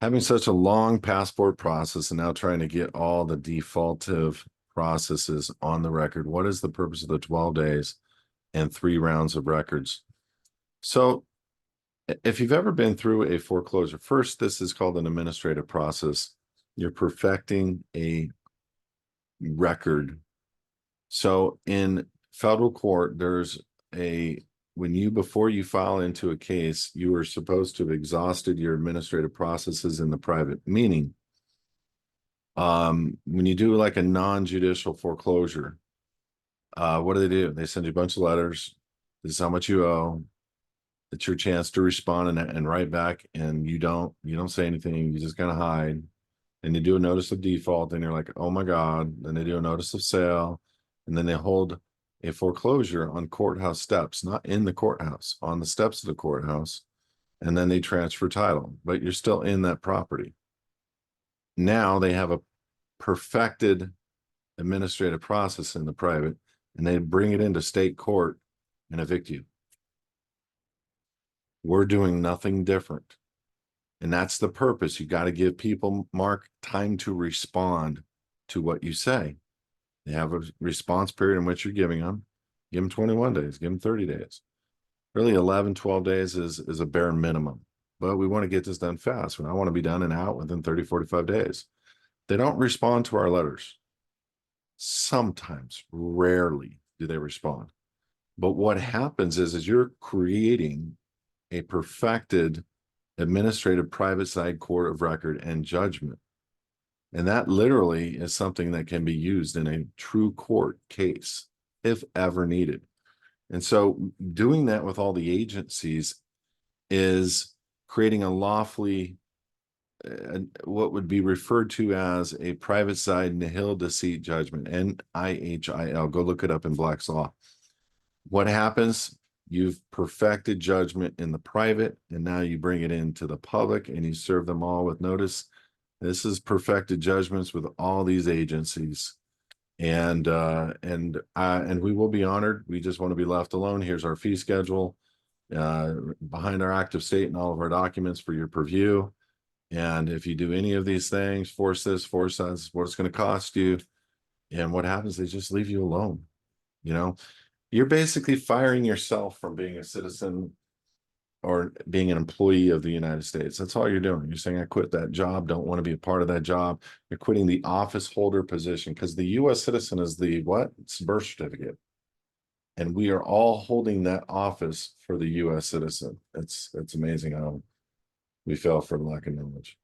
Having such a long passport process and now trying to get all the defaultive processes on the record, what is the purpose of the 12 days and 3 rounds of records? So if you've ever been through a foreclosure, first, this is called an administrative process. You're perfecting a record. So in federal court, there's before you file into a case, you are supposed to have exhausted your administrative processes in the private, meaning when you do like a non-judicial foreclosure, what do? They send you a bunch of letters. This is how much you owe. It's your chance to respond and write back, and you don't say anything. You just kind of hide. And they do a notice of default, and you're like, oh my God. Then they do a notice of sale, and then they hold a foreclosure on courthouse steps, not in the courthouse, on the steps of the courthouse, and then they transfer title, but you're still in that property. Now they have a perfected administrative process in the private, and they bring it into state court and evict you. We're doing nothing different. And that's the purpose. You got to give people, Mark, time to respond to what you say. They have a response period in which you're giving them. Give them 21 days, give them 30 days. Really 11, 12 days is a bare minimum. But we want to get this done fast. I want to be done and out within 30, 45 days. They don't respond to our letters. Sometimes, rarely do they respond. But what happens is you're creating a perfected administrative private side court of record and judgment. And that literally is something that can be used in a true court case if ever needed. And so doing that with all the agencies is creating a lawfully what would be referred to as a private side nihil deceit judgment, NIHIL. Go look it up in Black's Law. What happens? You've perfected judgment in the private, and now you bring it into the public, and you serve them all with notice. This is perfected judgments with all these agencies, and we will be honored. We just want to be left alone. Here's our fee schedule behind our active state and all of our documents for your purview. And if you do any of these things, force this, force that, what it's going to cost you. And what happens? They just leave you alone. You're basically firing yourself from being a citizen or being an employee of the United States. That's all you're doing. You're saying, I quit that job, don't want to be a part of that job. You're quitting the office holder position because the U.S. citizen is the what? It's the birth certificate. And we are all holding that office for the U.S. citizen. It's amazing how we fell for lack of knowledge.